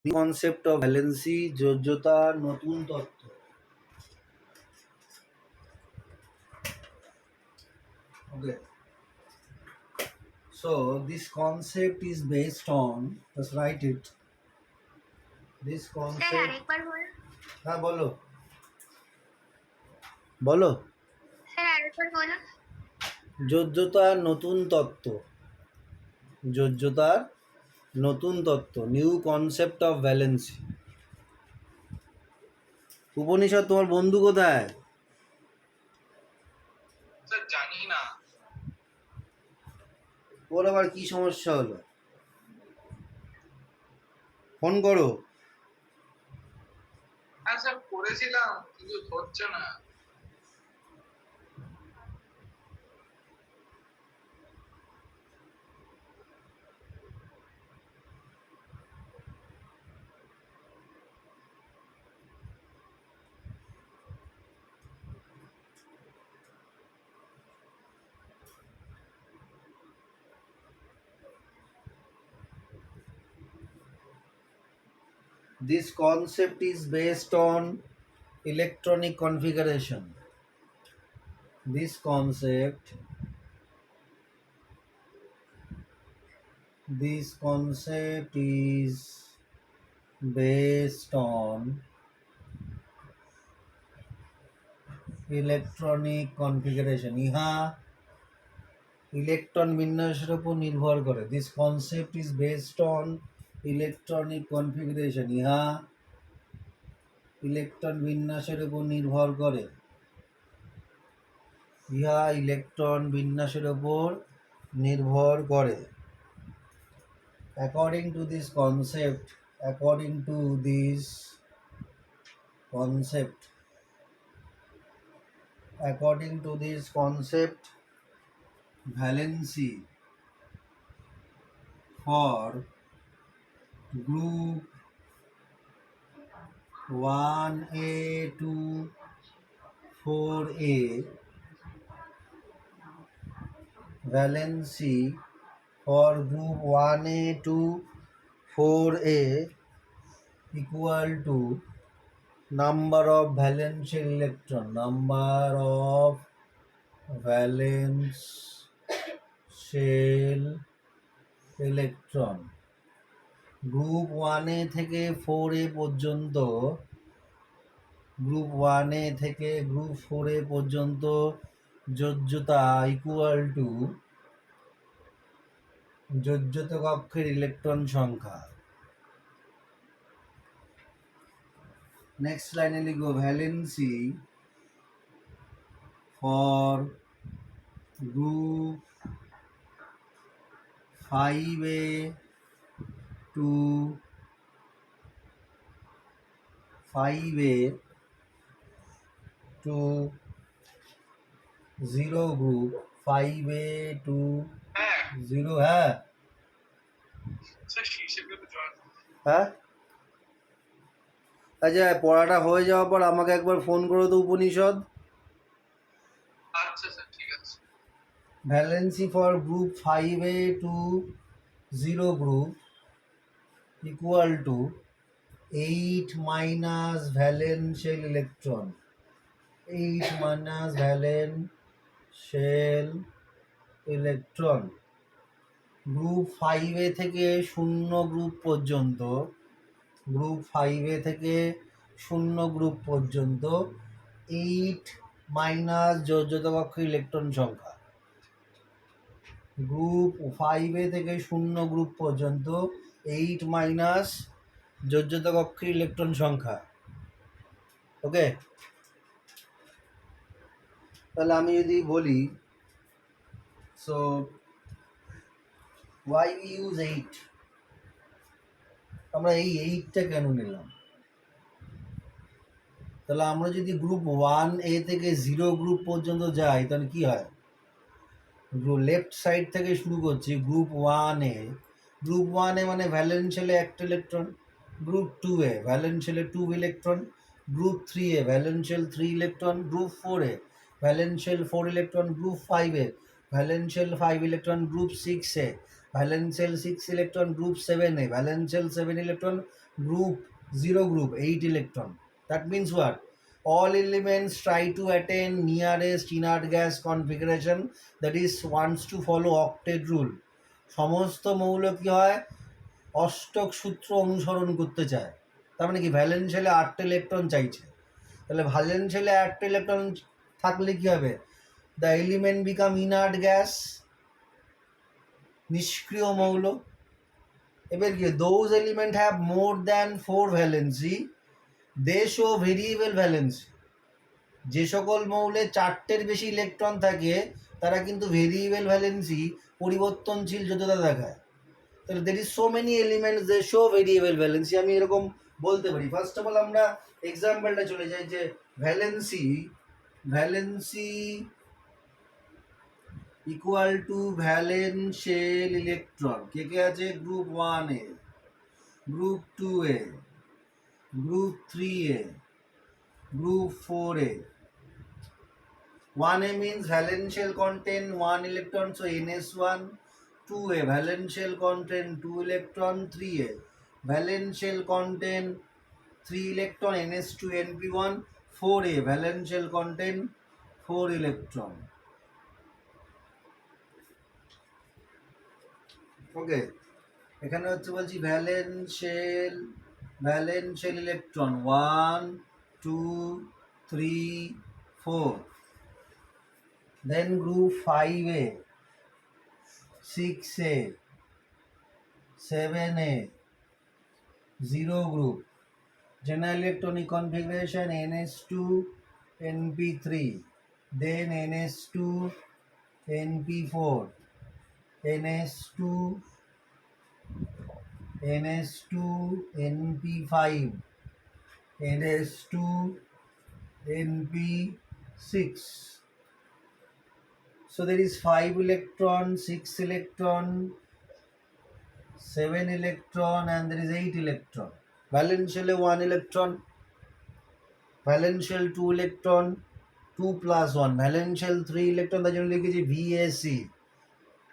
concept of valency যোজ্যতার নতুন তত্ত্ব. Okay, so this concept is based on, let's write it. This concept, হ্যাঁ বলো বলো যোজ্যতার নতুন তত্ত্ব. যোজ্যতার নতুন তত্ত্ব, new concept of valency. Upanishad তোমার বন্ধু কোথায়? স্যার জানি না। ওর আবার কি সমস্যা হলো? ফোন করো। হ্যাঁ স্যার করেছিলাম কিন্তু ধরছে না। This concept is based on electronic configuration. This concept is based on electronic configuration. ইহা ইলেকট্রন বিন্যাসের উপর নির্ভর করে. This concept is based on electronic configuration. ইহা ইলেকট্রন বিন্যাসের উপর নির্ভর করে. ইহা ইলেকট্রন বিন্যাসের উপর নির্ভর করে. According to this concept, valency for group 1A to 4A, valency for group 1A to 4A equal to number of valential electron, group 1A থেকে 4A পর্যন্ত, গ্রুপ 1A থেকে গ্রুপ 4A পর্যন্ত যোজ্যতা ইকুয়াল টু যোজ্যতা কক্ষের electron সংখ্যা. Next লাইনে লিখব valency for group 5A to 0 group, 5A to 0. হ্যাঁ হ্যাঁ আচ্ছা, পড়াটা হয়ে যাওয়ার পর আমাকে একবার ফোন করো তো উপনিষদ. আচ্ছা স্যার ঠিক আছে. Valency for group 5A to 0 group equal to 8 minus valential electron. 8 minus valential electron. Group 5A থেকে 0 গ্রুপ পর্যন্ত, গ্রুপ 5A থেকে 0 গ্রুপ পর্যন্ত 8 মাইনাস যোজ্যতা কক্ষ ইলেকট্রন সংখ্যা. গ্রুপ 5A থেকে 0 গ্রুপ পর্যন্ত 8 মাইনাস যোজ্যতা কক্ষের ইলেকট্রন সংখ্যা. ওকে, তাহলে আমি যদি বলি, সো why we use 8, আমরা এই 8টা কেন নিলাম? তাহলে আমরা যদি গ্রুপ 1A থেকে 0 গ্রুপ পর্যন্ত যাই তাহলে কি হয়? লেফট সাইড থেকে শুরু করছি. গ্রুপ 1A, গ্রুপ 1A মানে ভ্যালেন্সিয়ালে 1 electron. Group 2A ভ্যালেন্সিয়ালে 2 electron. Group 3A ভ্যালেন্সিয়াল 3 electron. Group 4A ভ্যালেন্সিয়াল 4 electron. Group 5A ভ্যালেন্সিয়াল 5 electron. Group 6A valence shell 6 electron group 7a, valence shell 7 electron group 0 group 8 electron. That means what? All elements try to attain nearest inert gas configuration, that is wants to follow octet rule. সমস্ত মৌল কি হয়, অষ্টক সূত্র অনুসরণ করতে চায়। তার মানে কি ভ্যালেন্স শেলে 8 ইলেকট্রন চাইছে, তাহলে ভ্যালেন্স শেলে 8 ইলেকট্রন থাকলে কি হবে, the element become inert gas, নিষ্ক্রিয় মৌল। এবার কি, those element have more than 4 valency, they show variable valency. যে সকল মৌলে 4টের বেশি ইলেকট্রন থাকে তারা কিন্তু ভেরিয়েবল ভ্যালেন্সি, পরিবর্তনশীল যোগ্যতা দেখায়। তাহলে there is so many elements they show variable valency. আমি এরকম বলতে পারি। ফার্স্ট অফ অল আমরা এক্সাম্পলটা চলে যাই, যে valency equal to valence shell electron কে কে আছে, group 1a, group 2a, group 3a, group 4a. 1a means valence shell contain 1 electron, so ns1. 2a valence shell contain 2 electron, 3a valence shell contain 3 electron, ns2 np1. 4a valence shell contain 4 electron. ওকে, এখানে হচ্ছে বলছি valence shell electron 1 2 3 4. Then group 5a, 6a, 7a, 0 group. General electronic configuration ns2 np3, then ns2 np4, ns2 np5, ns2 np6. So there is 5 electron, 6 electron, 7 electron, and there is 8 electron. Valence shell 1 electron, valence shell 2 electron, 2 plus 1, valence shell 3 electron, তার জন্য লিখেছি VAC,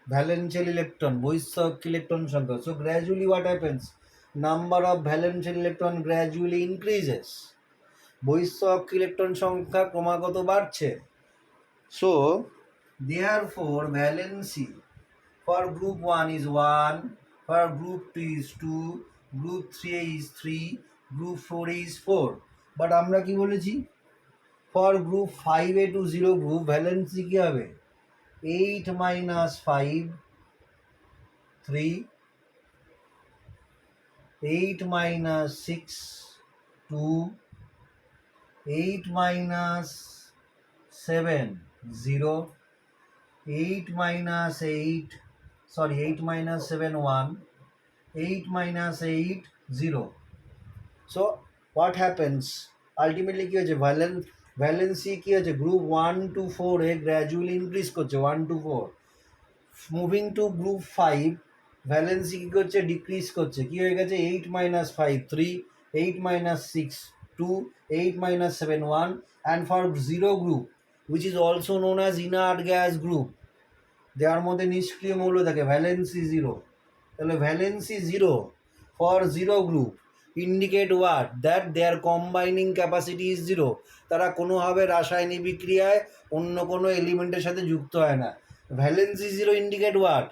valence shell electron, বহিঃস্থক ইলেকট্রন সংখ্যা. So gradually what happens, number of valence shell electron gradually increases, বহিঃস্থক ইলেকট্রন সংখ্যা ক্রমাগত বাড়ছে. So therefore valency for group 1 is 1, for group 2 is 2, group 3 is 3, group 4 is 4. But আমরা কি বলেছি, for group 5a to 0 group valency কি হবে, 8 minus 5 3, 8 minus 6 2, 8 minus 7 0, 8 minus 7 1, 8 minus 8 0. So what happens, ultimately কি হচ্ছে, ভ্যালেন্সি কি হচ্ছে, group 1 to 4 A gradually increase করছে, 1 to 4. Moving to group 5 valency কি করছে, ডিক্রিজ করছে, কি হয়ে গেছে, 8 minus 5 3, 8 minus 6 2, 8 minus 7 1. And for 0 group which is also known as inert gas group, দেওয়ার মধ্যে নিষ্ক্রিয় মৌল থাকে, ভ্যালেন্সি 0. তাহলে valency 0 for 0 group indicate what, that their combining capacity is 0. তারা কোনোভাবে রাসায়নিক বিক্রিয়ায় অন্য কোনো এলিমেন্টের সাথে যুক্ত হয় না. Valency 0 indicate what,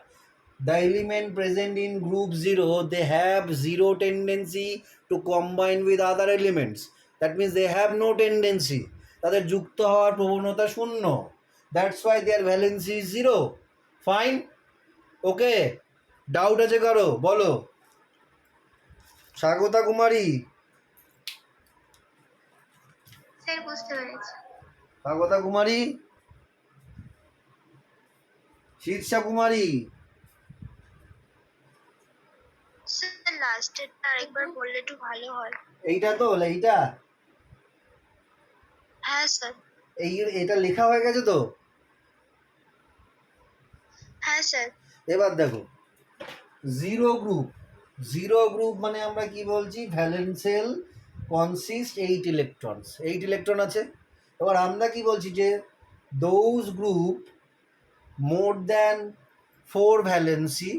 the element present in group 0 they have 0 tendency to combine with other elements. That means they have no tendency, তাদের যুক্ত হওয়ার প্রবণতা শূন্য. That's why their valency is 0. Fine? Okay? Doubt আছে কারো, বলো. স্বাগতা কুমারী, স্যার বুঝতে পেরেছি। স্বাগতা কুমারী, শীর্ষা কুমারী, স্যার লাস্টেরটা আরেকবার বললে একটু ভালো হয়। এইটা তো, এইটা, হ্যাঁ স্যার। এটা লেখা হয়ে গেছে তো? হ্যাঁ স্যার। এবার দেখো, 0 গ্রুপ মানে আমরা কি বলছি, valence shell consist 8 electrons, 8 electron আছে. এবার আমরা কি বলছি, যে those group more than 4 valency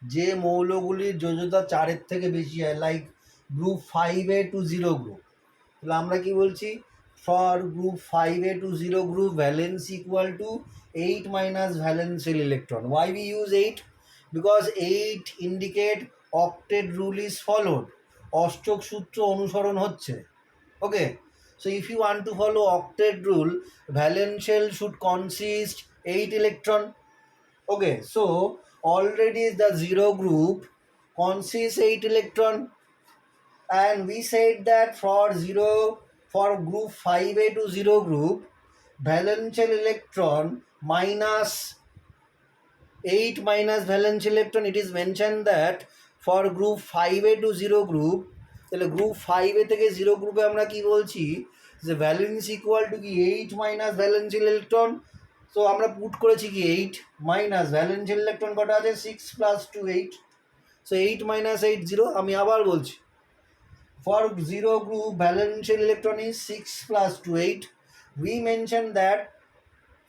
যে মৌলগুলির যোজ্যতা 4-এর থেকে বেশি হয়, like group 5A to 0 group, তাহলে আমরা কি বলছি, for group 5A to 0 group valence equal to 8 minus valential electron. Why we use 8? Because 8 indicate octet rule is followed, অষ্টক সূত্র অনুসরণ হচ্ছে। Okay, so if you want to follow octet rule, valence shell should consist 8 electron. Okay, so already the 0 group consists 8 electron, and we said that for group 5A to 0 group, valence shell electron minus 8 minus valence electron, it is mentioned that for group 5A to 0 group, তাহলে group 5A থেকে 0 গ্রুপে আমরা কি বলছি, যে valence equal two কি 8 minus valential electron. So আমরা put করেছি কি 8 মাইনাস ভ্যালেন্সিয়াল ইলেকট্রন কটা আছে, 6 প্লাস 2 8, সো 8 মাইনাস 8 0। আমি আবার বলছি, for 0 group valential electron is 6 plus 2 8. We mentioned that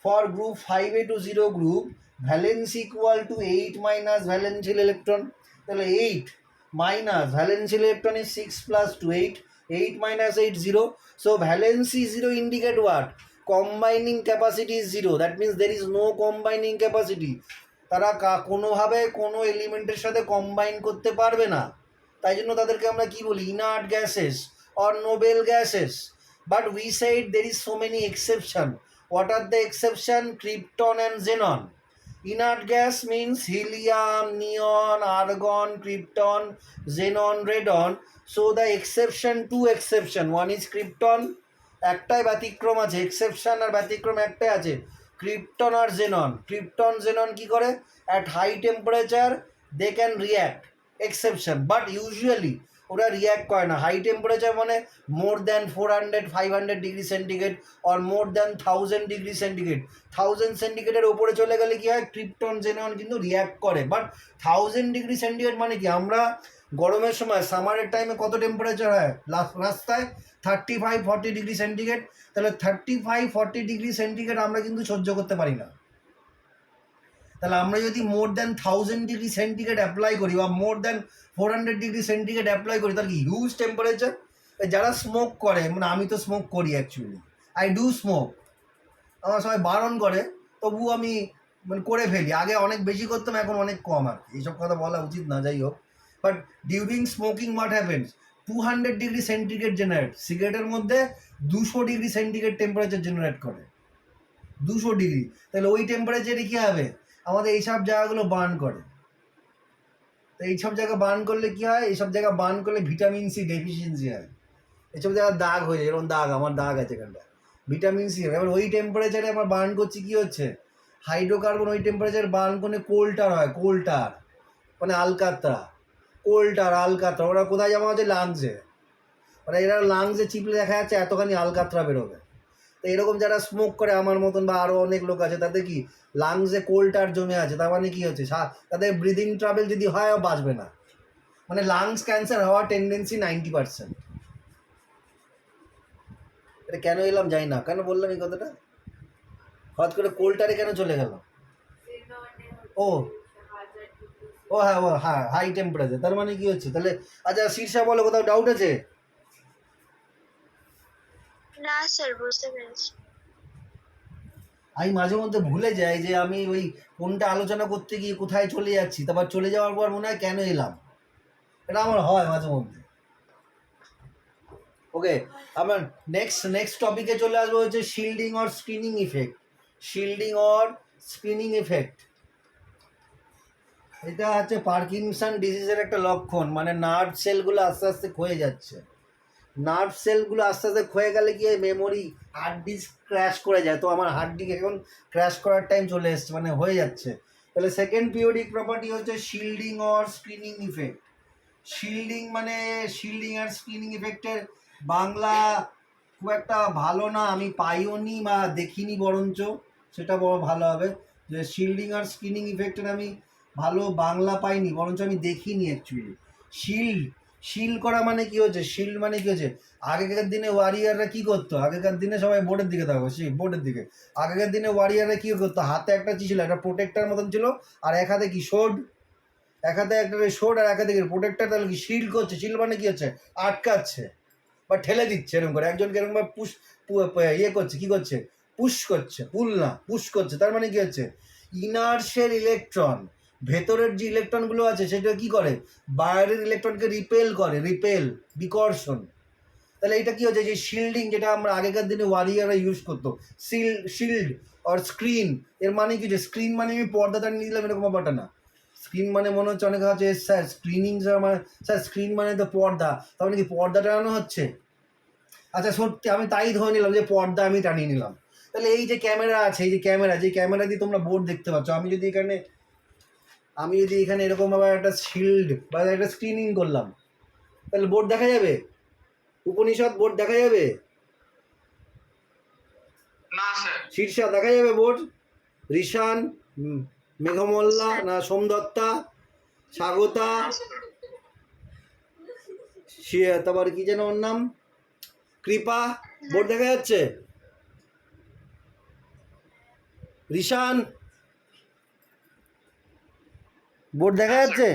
for group 5A to 0 group, valence equal to 8 minus valential electron. তাহলে 8 minus valential electron is 6 plus 2 8. 8 minus 8 0. So valency 0 indicate what? Combining capacity is 0. That means there is no combining capacity. তারা কোনোভাবে কোনো এলিমেন্টের সাথে combine করতে পারবে না, তাই জন্য তাদেরকে আমরা কি বলি, inert gases or Nobel gases. But we said there is so many exception. What are the exception? Krypton and xenon. Inert gas means helium, neon, argon, krypton, xenon, radon. So the exception, two exception, one is krypton, একটাই ব্যতিক্রম আছে, exception আর ব্যতিক্রম একটাই আছে, krypton আর xenon. Krypton xenon কি করে, at high temperature they can react, exception, but usually ওরা রিয়্যাক্ট করে না। হাই টেম্পারেচার মানে more than 400-500 degree centigrade or more than 1000 degree centigrade. 1000 সেন্টিগ্রেডের ওপরে চলে গেলে কি হয়, ক্রিপ্টন জেনন কিন্তু রিয়্যাক্ট করে। বাট 1000 ডিগ্রি সেন্টিগ্রেড মানে কি, আমরা গরমের সময় সামারের টাইমে কত টেম্পারেচার হয় রাস্তায়, 35-40 ডিগ্রি সেন্টিগ্রেড। তাহলে 35-40 ডিগ্রি সেন্টিগ্রেড আমরা কিন্তু সহ্য করতে পারি না। তাহলে আমরা যদি মোর দ্যান 1000 ডিগ্রি সেন্টিগ্রেড অ্যাপ্লাই করি বা more than 400 degree centigrade apply করি, তাহলে কি হিউজ টেম্পারেচার। যারা স্মোক করে, মানে আমি তো স্মোক করি অ্যাকচুয়ালি, আই ডু স্মোক, আমার সবাই বারণ করে, তবু আমি মানে করে ফেলি। আগে অনেক বেশি করতাম, এখন অনেক কম। আর এইসব কথা বলা উচিত না, যাই হোক। But during smoking what happens, 200 degree centigrade generate, সিগারেটের মধ্যে 200 ডিগ্রি সেন্টিগ্রেড টেম্পারেচার জেনারেট করে, 200 ডিগ্রি। তাহলে ওই টেম্পারেচারে কী হবে, আমাদের এইসব জায়গাগুলো বার্ন করে। তো এইসব জায়গা বার্ন করলে কী হয়, এইসব জায়গা বার্ন করলে ভিটামিন সি ডেফিসিয়েন্সি হয়, এইসব জায়গায় দাগ হয়ে যায়। এরকম দাগ, আমার দাগ আছে এখানটা, ভিটামিন সি হবে। এবার ওই টেম্পারেচারে আমরা বার্ন করছি, কী হচ্ছে, হাইড্রোকার্বন ওই টেম্পারেচার বার্ন করলে কোলটার হয়, কোলটার মানে আলকাতরা, কোলটার আলকাতরা, ওরা কোথায় জমা হচ্ছে, লাংসে। মানে এরা লাংসে চিপলে দেখা যাচ্ছে এতখানি আলকাতরা বেরোবে। তো এরকম যারা স্মোক করে আমার মতন বা আরও অনেক লোক আছে, তাদের কি লাংসে কোলটার জমে আছে, তার মানে কী হচ্ছে, তাদের ব্রিদিং ট্রাভেল যদি হয় বাঁচবে না, মানে লাংস ক্যান্সার হওয়ার টেন্ডেন্সি 90%। এটা কেন এলাম জানি না, কেন বললাম এই কথাটা, হঠাৎ করে কোলটারে কেন চলে গেল। ও ও হ্যাঁ, ও হ্যাঁ, হাই টেম্পারেচার, তার মানে কি হচ্ছে তাহলে। আচ্ছা শীর্ষা বলো, কোথাও ডাউট আছে? না স্যার, বুঝতে পেরেছি। আমি মাঝে মধ্যে ভুলে যাই যে আমি ওই কোনটা আলোচনা করতে গিয়ে কোথায় চলে যাচ্ছি, তারপর চলে যাওয়ার পর মনে হয় কেন এলাম, এটা আমার হয় মাঝে মধ্যে। ওকে, আমার নেক্সট টপিকে চলে আসবো, হচ্ছে shielding or screening effect. Shielding or screening effect, এটা হচ্ছে পার্কিনসন ডিজিজের একটা লক্ষণ, মানে নার্ভ সেলগুলো আস্তে আস্তে ক্ষয়ে যাচ্ছে। নার্ভ সেলগুলো আস্তে আস্তে ক্ষয়ে গেলে কি মেমোরি, হার্ড ডিস্ক ক্র্যাশ করে যায়। তো আমার হার্ড ডিস্ক এখন ক্র্যাশ করার টাইম চলে এসছে, মানে হয়ে যাচ্ছে। তাহলে সেকেন্ড পিরিয়ডিক প্রপার্টি হচ্ছে shielding or screening effect. Shielding মানে, শিল্ডিং আর স্ক্রিনিং ইফেক্টের বাংলা খুব একটা ভালো না, আমি পাইও নি বা দেখিনি, বরঞ্চ সেটা বড় ভালো হবে যে শিল্ডিং আর স্ক্রিনিং ইফেক্টের আমি ভালো বাংলা পাইনি, বরঞ্চ আমি দেখিনি অ্যাকচুয়ালি। শিল্ড করা মানে কি হচ্ছে, শিল্ড মানে কি হচ্ছে, আগেকার দিনে ওয়ারিয়াররা কি করতো, আগেকার দিনে সবাই বোর্ডের দিকে থাকো, সেই বোর্ডের দিকে। আগেকার দিনে ওয়ারিয়াররা কী করতো, হাতে একটা ছিল, একটা প্রোটেক্টার মতন ছিল, আর এক হাতে কি, সোর্ড, এক হাতে একটা শোট আর এক হাতে প্রোটেক্টর, তাহলে কি শিল্ড করছে? শিল্ড মানে কি হচ্ছে? আটকাচ্ছে বা ঠেলে দিচ্ছে এরকম করে, একজনকে এরকম ভাবে ইয়ে করছে, কি করছে? পুশ করছে, পুল না পুশ করছে। তার মানে কি হচ্ছে? ইনার্সের ইলেকট্রন, ভেতরের যে ইলেকট্রনগুলো আছে সেটা কি করে? বাইরের ইলেকট্রনকে রিপেল করে, রিপেল, বিকর্ষণ। তাহলে এটা কি হচ্ছে? যে শিল্ডিং, যেটা আমরা আগেকার দিনে ওয়ারিয়াররা ইউজ করতো, শিল্ড আর স্ক্রিন, এর মানে কি? যে স্ক্রিন মানে আমি পর্দা টানিয়ে দিলাম এরকম ব্যাপারটা না। স্ক্রিন মানে মনে হচ্ছে অনেকে হচ্ছে স্যার স্ক্রিনিং মানে, স্যার স্ক্রিন মানে তো পর্দা, তার মানে কি পর্দা টানানো হচ্ছে? আচ্ছা সত্যি আমি তাই ধরে নিলাম যে পর্দা আমি টানিয়ে নিলাম। তাহলে এই যে ক্যামেরা আছে, এই যে ক্যামেরা, যে ক্যামেরা দিয়ে তোমরা বোর্ড দেখতে পাচ্ছ, আমি যদি এখানে এরকম ভাবে একটা শিল্ড বা একটা স্ক্রিনিং করলাম, তাহলে বোর্ড দেখা যাবে? উপনিষদ বোর্ড দেখা যাবে? না স্যার। শীর্ষা দেখা যাবে বোর্ড? ঋষান, মেঘমল্লা না সোমদত্তা, স্বাগতা, তারপর কি যেন ওর নাম, কৃপা, বোর্ড দেখা যাচ্ছে? ঋষান, বোর্ড দেখা যাচ্ছে?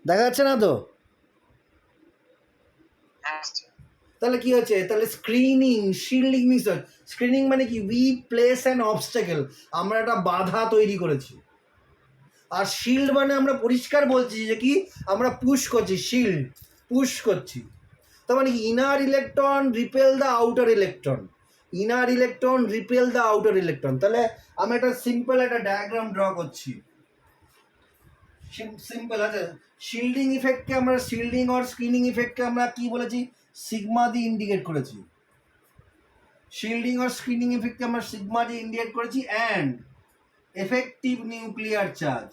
দেখা যাচ্ছে না তো? হ্যাঁ স্যার। তাহলে কি হচ্ছে? তাহলে স্ক্রিনিং, শিল্ডিং মিক্স হয়। স্ক্রিনিং মানে কি? উই প্লেস অ্যান অবস্টাকেল, আমরা একটা বাধা তৈরি করেছি। আর শিল্ড মানে আমরা পরিষ্কার বলছি যে কি? আমরা পুশ করছি, শিল্ড পুশ করছি। তার মানে কি? Inner electron repel the outer electron, inner electron repel the outer electron. তাহলে আমি একটা সিম্পল একটা ডায়াগ্রাম ড্র করছি, সিম্পল আছে। শিল্ডিং ইফেক্টকে আমরা, শিল্ডিং আর স্ক্রিনিং ইফেক্টকে আমরা কি বলেছি? সিগমা দিয়ে ইন্ডিকেট করেছি। শিল্ডিং আর স্ক্রিনিং ইফেক্টকে আমরা সিগমা দিয়ে ইন্ডিকেট করেছি। And effective nuclear charge,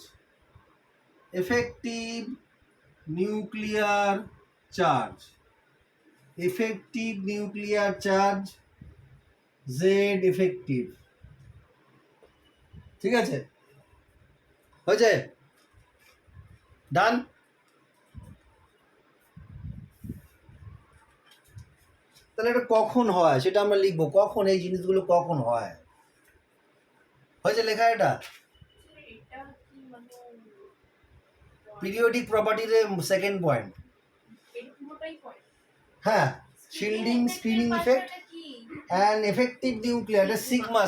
effective nuclear charge, effective nuclear charge Z effective. ঠিক আছে, হয়েছে? ডান। তাহলে এটা কখন হয় সেটা আমরা লিখবো, কখন এই জিনিসগুলো কখন হয়। হয়েছে লেখা? এটা পিরিয়ডিক প্রপার্টির সেকেন্ড পয়েন্ট। হ্যাঁ, shielding, screening effect and effective nuclear, এটা সিগমা,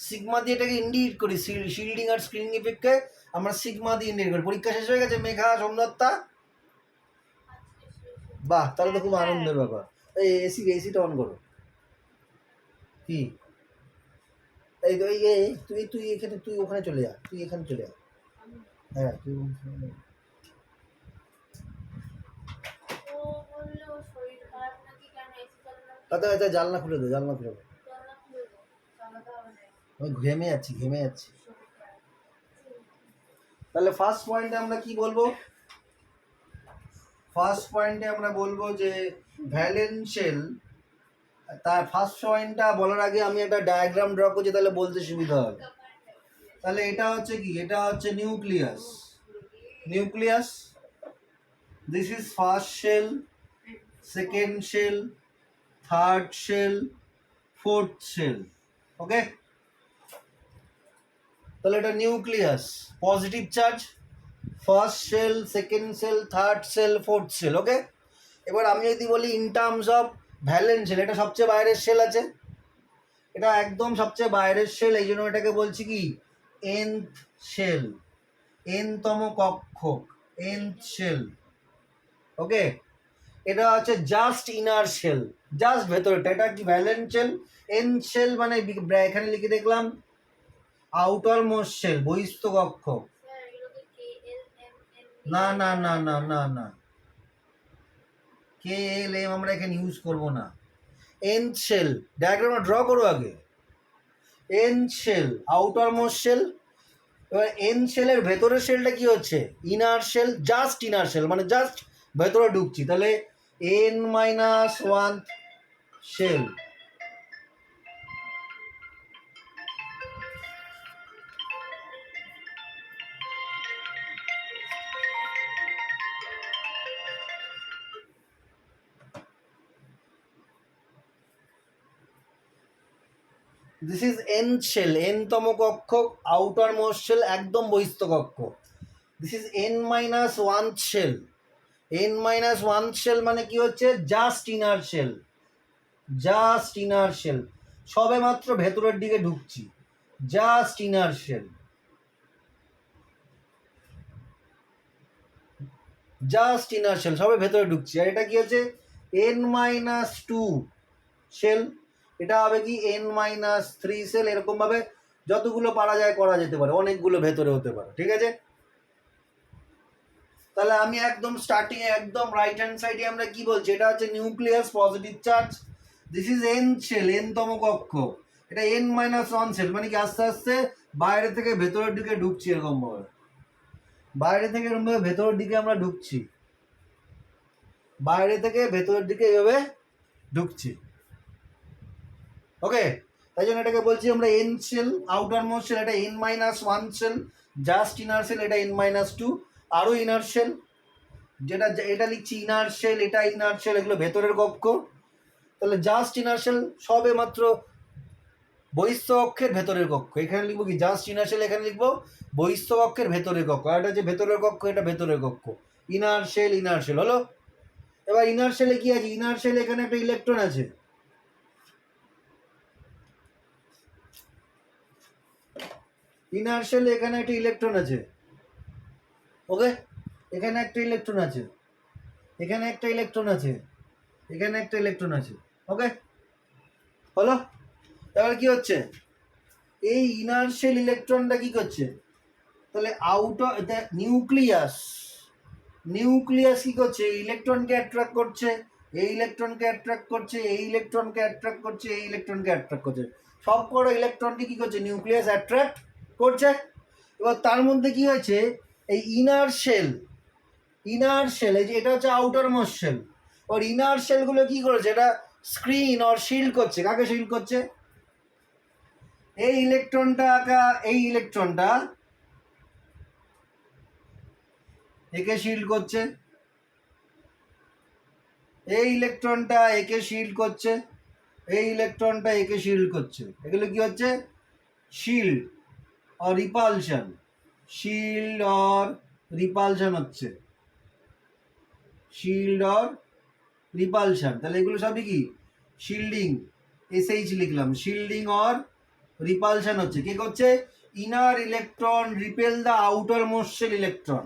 সিগমা দিয়ে এটাকে ইন্ডিকেট করি। শিল্ডিং আর স্ক্রিনিং ইফেক্টকে আমরা সিগমা দিয়ে ইন্ডিকেট করি। পরীক্ষা শেষ হয়ে গেছে মেঘা, সোমদত্তা? বাহ, তাহলে তো খুব আনন্দের ব্যাপার। এই এসিটা অন করো। কি এই তো তুই এখানে, তুই ওখানে চলে যা, তুই এখানে চলে যা। হ্যাঁ তুই আচ্ছা জানলা খুলে দে, জানলা খুলে দে। আমি ঘেমে যাচ্ছি। তাহলে ফার্স্ট পয়েন্টে আমরা কি বলবো? ফার্স্ট পয়েন্টে আমরা বলবো যে ভ্যালেন্সিয়াল। তার ফার্স্ট পয়েন্টটা বলার আগে আমি একটা ডায়াগ্রাম ড্র করছি, তাহলে বলতে সুবিধা হবে। তাহলে এটা হচ্ছে কি? এটা হচ্ছে nucleus, nucleus. This is first shell, second shell, third shell, fourth shell. Okay, তাহলে এটা nucleus, positive charge, first shell, second shell, third shell, fourth shell. Okay, এবার আমি যদি বলি in terms of valence shell, এটা সবচেয়ে বাইরের শেল আছে, এটা একদম সবচেয়ে বাইরের শেল, এই জন্য এটাকে বলছি কি? এনথ শেল, এনতম কক্ষক, এনথ শেল। ওকে, এটা হচ্ছে জাস্ট ইনার শেল, জাস্ট ভেতরটা, এটা কি? Valence shell. এন শেল মানে এখানে লিখে দেখলাম আউটার মোস্ট শেল, বহিস্থ কক্ষক। না না না না না না, কে এল এম আমরা এখানে ইউজ করব না। এন্ড শেল, ডায়াগ্রামটা ড্র করো আগে। And shell, outermost shell. এবার এন শেলের ভেতরের শেলটা কি হচ্ছে? Inner shell, just inner shell মানে জাস্ট ভেতরে ঢুকছি, তাহলে n-1 শেল। দিস ইজ এন শেল, এনতম কক্ষ, আউটার মোস্ট শেল একদম বহিস্থ কক্ষ। This is n-1 shell. n-1 shell মানে কি হচ্ছে? Just inner shell, just inner shell, সবে মাত্র ভেতরের দিকে ঢুকছি, just inner shell, just inner shell, সবে ভেতরে ঢুকছি। আর এটা কি হচ্ছে? n-2 শেল, এটা হবে কি n-3 শেল। এরকমভাবে যতগুলো পারা যায় করা যেতে পারে, অনেকগুলো ভেতরে হতে পারে, ঠিক আছে? তাহলে আমি একদম স্টার্টিং একদম রাইট হ্যান্ড সাইডে আমরা কি বলছি? এটা হচ্ছে nucleus, positive charge. This is n shell, এনতম কক্ষ। এটা n-1 শেল মানে কি আস্তে আস্তে বাইরে থেকে ভেতরের দিকে ঢুকছি, এরকম ভাবে বাইরে থেকে এরকম ভাবে ভেতরের দিকে আমরা ঢুকছি, বাইরে থেকে ভেতরের দিকে এইভাবে ঢুকছি। ওকে, তাই জন্য এটাকে বলছি আমরা n shell, outermost shell. এটা n-1 shell, just inner shell এটা n-2, আরও ইনার শেল, যেটা এটা লিখছি ইনার শেল, এটা ইনার শেল, এগুলো ভেতরের কক্ষ। তাহলে জাস্ট ইনার শেল সবে মাত্র বহিস্থ কক্ষের ভেতরের কক্ষ। এখানে লিখবো কি? জাস্ট ইনার শেল, এখানে লিখবো বহিস্থ কক্ষের ভেতরের কক্ষ। আর এটা যে ভেতরের কক্ষ, এটা ভেতরের কক্ষ। ইনার শেল, ইনার শেল হলো। এবার ইনার শেলে কি আছে? ইনার শেল এখানে একটা ইলেকট্রন আছে, ইনার শেলে এখানে একটা ইলেকট্রন আছে। ওকে, এখানে একটা ইলেকট্রন আছে, এখানে একটা ইলেকট্রন আছে, এখানে একটা ইলেকট্রন আছে। ওকে, হলো। এবার কি হচ্ছে? এই ইনার শেল ইলেকট্রনটা কি করছে? তাহলে আউটার নিউক্লিয়াস, নিউক্লিয়াস কি করছে? ইলেকট্রনকে অ্যাট্রাক্ট করছে, এই ইলেকট্রনকে অ্যাট্রাক্ট করছে, এই ইলেকট্রনকে অ্যাট্রাক্ট করছে, এই ইলেকট্রনকে অ্যাট্রাক্ট করছে। সব কটা ইলেকট্রনকে কি করছে? নিউক্লিয়াস অ্যাট্রাক্ট করছে। এবার তার মধ্যে কি হয়েছে? এই ইনার শেল, ইনার শেল, এই যে এটা হচ্ছে আউটার মোস্ট শেল, ওর ইনার শেলগুলো কি করেছে? এটা স্ক্রিন আর শিল্ড করছে। কাকে শিল্ড করছে? এই ইলেকট্রনটা আঁকা, এই ইলেকট্রনটা একে শিল্ড করছে, এই ইলেকট্রনটা একে শিল্ড করছে, এই ইলেকট্রনটা একে শিল্ড করছে। এগুলো কি হচ্ছে? শিল্ড আর রিপালশন, শিল্ড আর রিপালশন হচ্ছে, শিল্ড আর রিপালশন। তাহলে এগুলো সবই কি? শিল্ডিং, এসএইচ লিখলাম, শিল্ডিং আর রিপালশন হচ্ছে। কে করছে? Inner electron repel the outermost shell electron.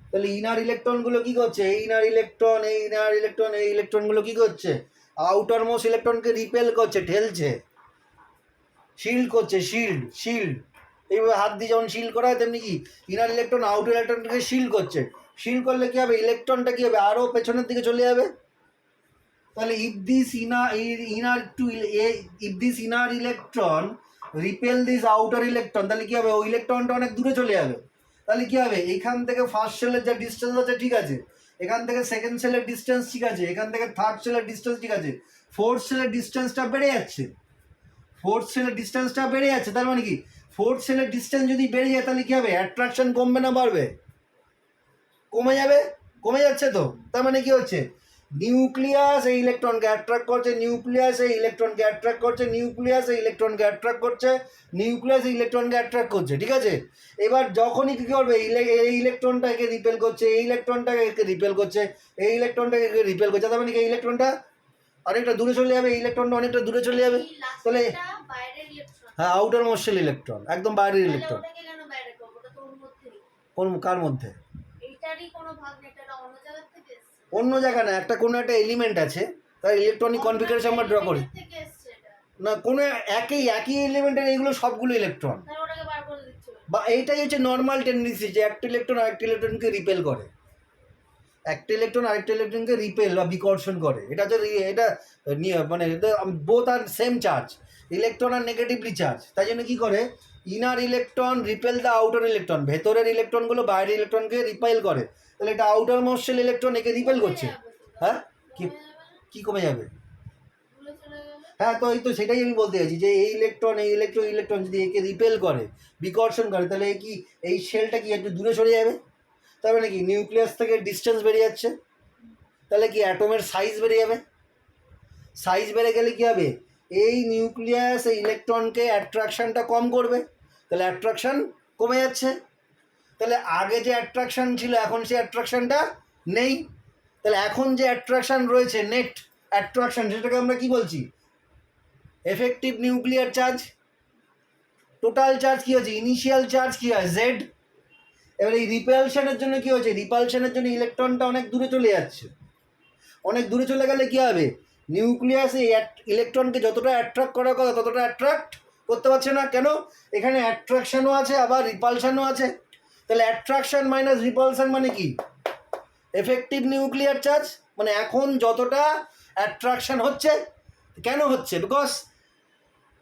তাহলে ইনার ইলেকট্রনগুলো কি করছে? এই ইনার ইলেকট্রন, এই ইনার ইলেকট্রন, এই ইলেকট্রনগুলো কি করছে? আউটার মোস্ট ইলেকট্রনকে রিপেল করছে, ঠেলছে, শিল্ড করছে, শিল্ড, শিল্ড। এইভাবে হাত দিয়ে যেমন শিল্ড করা হয়, তেমনি কি ইনার ইলেকট্রন আউটার ইলেকট্রনকে শিল্ড করছে। শিল্ড করলে কি হবে? ইলেকট্রনটা কি হবে? আরও পেছনের দিকে চলে যাবে। তাহলে if this inner electron repel this outer electron, তাহলে কি হবে? ওই ইলেকট্রনটা অনেক দূরে চলে যাবে। তাহলে কি হবে? এখান থেকে ফার্স্ট সেলের যা ডিস্টেন্স আছে ঠিক আছে, এখান থেকে সেকেন্ড সেলের ডিস্টেন্স ঠিক আছে, এখান থেকে থার্ড সেলের ডিস্টেন্স ঠিক আছে, ফোর্থ সেলের ডিস্টেন্সটা বেড়ে যাচ্ছে, ফোর্থ সেলের ডিস্টেন্সটা বেড়ে যাচ্ছে। তার মানে কি? ফোর্থ সেলের ডিস্টেন্স যদি বেড়ে যায় তাহলে কি হবে? অ্যাট্রাকশন কমবে না বাড়বে? কমে যাবে, কমে যাচ্ছে তো। তার মানে কি হচ্ছে? নিউক্লিয়াস এই ইলেকট্রনকে অ্যাট্রাক্ট করছে, নিউক্লিয়াস এই ইলেকট্রনকে অ্যাট্রাক্ট করছে, নিউক্লিয়াস এই ইলেকট্রনকে অ্যাট্রাক্ট করছে, নিউক্লিয়াস এই ইলেকট্রনকে অ্যাট্রাক্ট করছে, ঠিক আছে? এবার যখনই কী করবে? এই ইলেকট্রনটা একে রিপেল করছে, এই ইলেকট্রনটা একে রিপেল করছে, এই ইলেকট্রনটা একে রিপেল করছে। তার মানে কি? এই ইলেকট্রনটা অনেকটা দূরে চলে যাবে, এই ইলেকট্রনটা অনেকটা দূরে চলে যাবে। তাহলে হ্যাঁ, আউটার মোস্ট শেল ইলেকট্রন, একদম বাইরের ইলেকট্রন। কোন কার মধ্যে? অন্য জায়গা না, একটা কোনো একটা এলিমেন্ট আছে, তার ইলেকট্রনিক কনফিগারেশন আমরা ড্র করি না, কোনো একই এলিমেন্টের এইগুলো সবগুলো ইলেকট্রন। বা এইটাই হচ্ছে নর্মাল টেন্ডেন্সি, যে একটা ইলেকট্রন আরেকটা ইলেকট্রনকে রিপেল করে, একটা ইলেকট্রন আরেকটা ইলেকট্রনকে রিপেল বা বিকর্ষণ করে। এটা হচ্ছে এটা মানে বোথ আর সেম চার্জ, ইলেকট্রন আর নেগেটিভলি চার্জ। তাই জন্য কী করে? Inner electron repel the outer electron, ভেতরের ইলেকট্রনগুলো বাইরের ইলেকট্রনকে রিপেল করে। তাহলে এটা আউটার মোস্ট শেল ইলেকট্রন একে রিপেল করছে। হ্যাঁ, কি কমে যাবে? হ্যাঁ, তো এই তো সেটাই আমি বলতে চাইছি, যে এই ইলেকট্রন যদি একে রিপেল করে, বিকর্ষণ করে, তাহলে কি এই শেলটা কি একটু দূরে সরে যাবে? তার মানে কি? নিউক্লিয়াস থেকে ডিস্টেন্স বেড়ে যাচ্ছে, তাহলে কি অ্যাটমের সাইজ বেড়ে যাবে। সাইজ বেড়ে গেলে কি হবে? এই নিউক্লিয়াস এই ইলেকট্রনকে অ্যাট্রাকশনটা কম করবে, তাহলে অ্যাট্রাকশন কমে যাচ্ছে। তাহলে আগে যে অ্যাট্রাকশন ছিল এখন সেই অ্যাট্রাকশনটা নেই। তাহলে এখন যে অ্যাট্রাকশন রয়েছে নেট অ্যাট্রাকশন, সেটাকে আমরা কি বলছি? Effective nuclear charge. Total charge কী হচ্ছে? ইনিশিয়াল চার্জ কী হয়? জেড। এবার এই রিপালশনের জন্য কী হচ্ছে? রিপালশনের জন্য ইলেকট্রনটা অনেক দূরে চলে যাচ্ছে। অনেক দূরে চলে গেলে কী হবে? নিউক্লিয়াস এই ইলেকট্রনকে যতটা অ্যাট্রাক্ট করার কথা ততটা অ্যাট্রাক্ট করতে পারছে না। কেন? এখানে অ্যাট্রাকশনও আছে আবার রিপালশনও আছে। তাহলে অ্যাট্রাকশন মাইনাস রিপালশন মানে কি? Effective nuclear charge. মানে এখন যতটা অ্যাট্রাকশন হচ্ছে, কেন হচ্ছে? বিকজ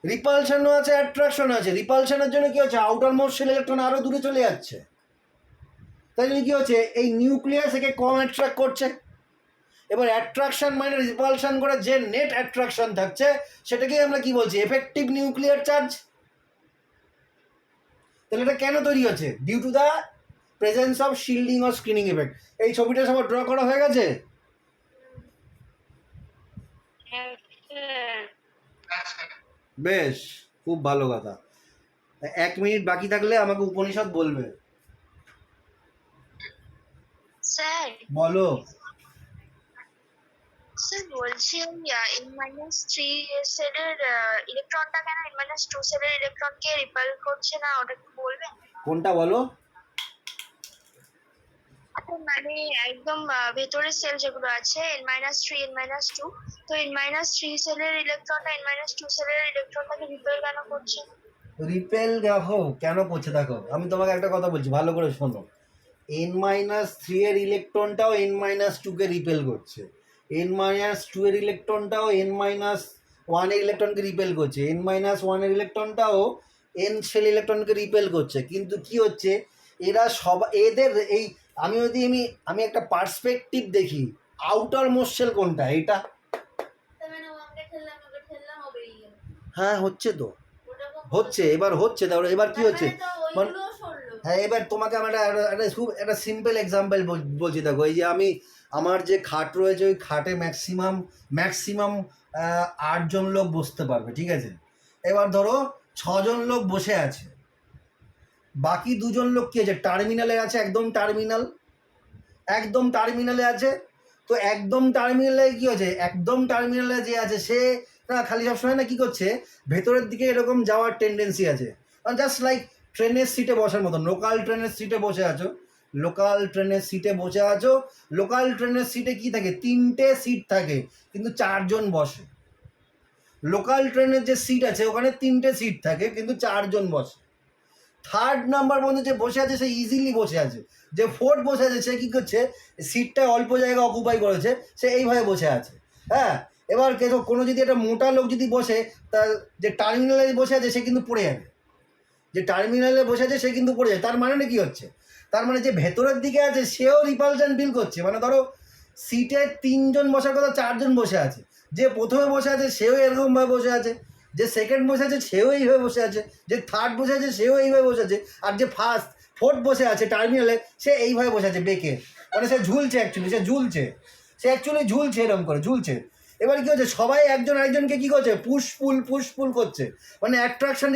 রিপালশনও আছে অ্যাট্রাকশনও আছে। রিপালশনের জন্য কী হচ্ছে? আউটার মোস্ট শেল ইলেকট্রন আরও দূরে চলে যাচ্ছে। তাই জন্য কী হচ্ছে? এই নিউক্লিয়াস একে কম অ্যাট্রাক্ট করছে। এবার অ্যাট্রাকশন মাইনাস রিপালশন করে যে নেট অ্যাট্রাকশন থাকছে সেটাকেই আমরা কি বলছি? Effective nuclear charge. তাহলে এটা কেন তৈরি হচ্ছে? Due to the presence of shielding or screening effect. এই ছবিটা সবার ড্র করা হয়ে গেছে? বেশ, খুব ভালো কথা। 1 মিনিট বাকি থাকলে আমাকে উপনিষদ বলবে। স্যার বলো। স্যার বলছি N-3 সেলের ইলেকট্রনটা কেন N-2 সেলের ইলেকট্রনকে রিপেল করছে না, ওটা কি বলবেন? কোনটা বলো? মানে একদম ভেতরের সেল যেগুলো আছে N-3 N-2, তো N-3 সেলের ইলেকট্রনটা N-2 সেলের ইলেকট্রনটাকে রিপেল কেন করছে? রিপেল দেখো কেন করছে, দেখো আমি তোমাকে একটা কথা বলছি, ভালো করে শোনো। N-3 এর ইলেকট্রনটাও N-2 কে রিপেল করছে। N-2 এর ইলেকট্রনটাও N-1 এর ইলেকট্রনকে রিপেল করছে। N-1 এর ইলেকট্রনটাও N শেল ইলেকট্রনকে রিপেল করছে। কিন্তু কি হচ্ছে? এরা সব এদের এই আমি একটা পার্সপেক্টিভ দেখি, আউটার মোস্ট শেল কোনটা? এটা। হ্যাঁ হচ্ছে তো, হচ্ছে এবার হচ্ছে। তাহলে এবার কি হচ্ছে? হ্যাঁ, এবার তোমাকে আমরা একটা সিম্পল এক্সাম্পল বলছি। দেখো, এই যে আমার যে খাট রয়েছে ওই খাটে ম্যাক্সিমাম 8 জন লোক বসতে পারবে, ঠিক আছে? এবার ধরো 6 জন লোক বসে আছে, বাকি 2 জন লোক কি আছে? টার্মিনালে আছে, একদম টার্মিনালে আছে। তো একদম টার্মিনালে কি হচ্ছে? একদম টার্মিনালে যে আছে সে না খালি সবসময় না কি করছে? ভেতরের দিকে এরকম যাওয়ার টেন্ডেন্সি আছে। জাস্ট লাইক ট্রেনের সিটে বসার মতন। লোকাল ট্রেনের সিটে বসে আছো, লোকাল ট্রেনের সিটে কি থাকে? 3টে সিট থাকে, কিন্তু 4 জন বসে। লোকাল ট্রেনের যে সিট আছে ওখানে 3টে সিট থাকে, কিন্তু 4 জন বসে। 3rd নাম্বার বন্ধু যে বসে আছে সে ইজিলি বসে আছে। যে 4th বসে আছে সে কী করছে? সিটটা অল্প জায়গা অকুপাই করেছে, সে এইভাবে বসে আছে। হ্যাঁ, এবার কোনো যদি একটা মোটা লোক যদি বসে, তার যে টার্মিনালে বসে আছে সে কিন্তু পড়ে যাবে। তার মানে কি হচ্ছে? তার মানে যে ভেতরের দিকে আছে সেও রিপালশন ফিল করছে। মানে ধরো সিটে 3 জন বসার কথা 4 জন বসে আছে, যে প্রথমে বসে আছে সেও এরকমভাবে বসে আছে, যে সেকেন্ড বসে আছে সেও এইভাবে বসে আছে, যে থার্ড বসে আছে সেও এইভাবে বসে আছে, আর যে ফোর্থ বসে আছে টার্মিনালে সে এইভাবে বসে আছে বেঁকে। মানে সে ঝুলছে এরকম করে ঝুলছে। এবার কি হচ্ছে? সবাই একজন আরেকজনকে কি করছে? পুশ পুল করছে। মানে অ্যাট্রাকশন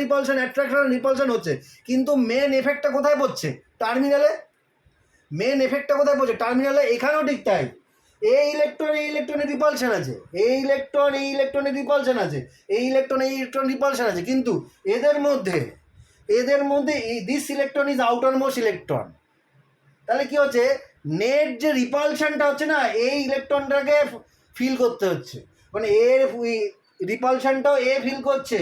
রিপালশন হচ্ছে। কিন্তু মেন এফেক্টটা কোথায় পড়ছে? টার্মিনালে। এখানেও ঠিক তাই। এই ইলেকট্রনের রিপালশন আছে, এই ইলেকট্রনের রিপালশন আছে, কিন্তু এদের মধ্যে this electron is outer most electron. তাহলে কি হচ্ছে? নেট যে রিপালশনটা হচ্ছে না, এই ইলেকট্রনটাকে ফিল করতে হচ্ছে। মানে এর রিপালশনটাও এ ফিল করছে,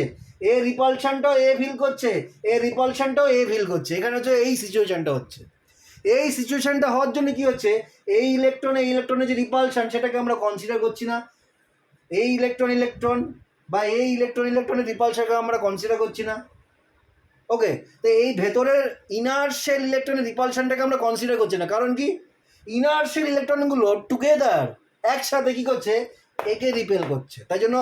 এর রিপালশনটাও এ ফিল করছে, এর রিপালশনটাও এ ফিল করছে। এখানে হচ্ছে এই সিচুয়েশনটা হচ্ছে। এই সিচুয়েশনটা হওয়ার জন্য কি হচ্ছে? এই ইলেকট্রনের যে রিপালশন সেটাকে আমরা কনসিডার করছি না। এই ইলেকট্রন বা এই ইলেকট্রনের রিপালশনকে আমরা কনসিডার করছি না। ওকে, তো এই ভেতরের ইনার শেল ইলেকট্রনের রিপালশনটাকে আমরা কনসিডার করছি না। কারণ কি? ইনার শেল ইলেকট্রনগুলো টুগেদার একসাথে কি করছে? একে রিপেল করছে। তাই জন্য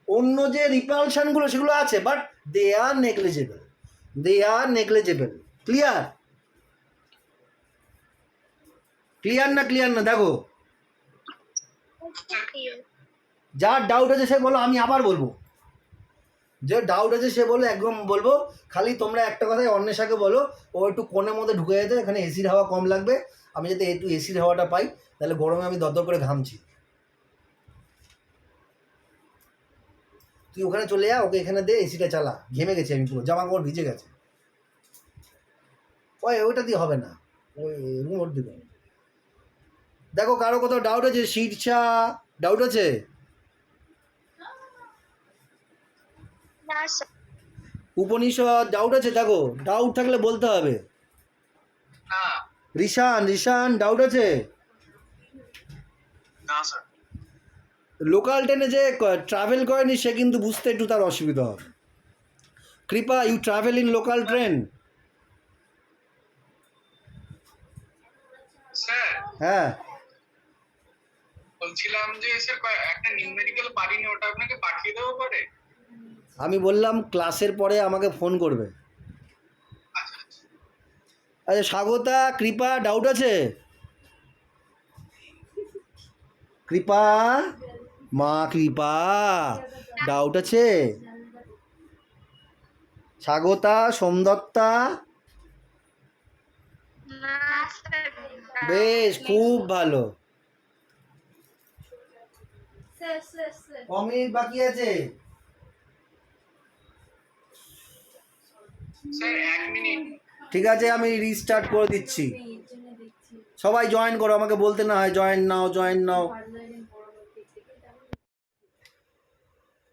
অন্য যে রিপালশনগুলো সেগুলো আছে, but they are negligible. Clear না? দেখো, যার ডাউট আছে সে বলো, আমি আবার বলবো। যে ডাউট আছে সে বলে একদম বলবো, খালি তোমরা একটা কথাই অন্বেষাকে বলো ও একটু কোণের মধ্যে ঢুকে যেতে, এখানে এসির হাওয়া কম লাগবে, আমি যাতে একটু এসির হাওয়াটা পাই, তাহলে গরমে আমি দরদর করে ঘামছি। তুই ওখানে চলে যা, ওকে এখানে দে, এসিটা চালা, ঘেমে গেছি আমি পুরো, জামা কাপড় ভিজে গেছে। ওইটা দিয়ে হবে না, ওই রিমোট দিবে। দেখো কারো কোথাও ডাউট আছে? শীর্ষা ডাউট আছে? না স্যার। উপনিষদ ডাউট আছে? দেখো ডাউট থাকলে বলতে হবে। না রিশান ডাউট আছে? না স্যার। লোকাল ট্রেনে যে ট্রাভেল করেনি সে কিন্তু বুঝতে একটু তার অসুবিধা হবে। Kripa, you travel in local train? Sir হ্যাঁ, বলছিলাম যে স্যার একটা নিউমেরিক্যাল পারিনি, ওটা আপনাকে পাঠিয়ে দেবো পরে? আমি বললাম ক্লাসের পরে আমাকে ফোন করবে। আচ্ছা আচ্ছা। আচ্ছা স্বাগতা, কৃপা ডাউট আছে? কৃপা, মা কৃপা ডাউট আছে? স্বাগতা, সোমদত্তা, না স্যার। বেশ খুব ভালো। কমিট বাকি আছে? Sir 1 minute. ঠিক আছে, আমি রিস্টার্ট করে দিচ্ছি। সবাই জয়েন করো, আমাকে বলতে না হয় জয়েন নাও।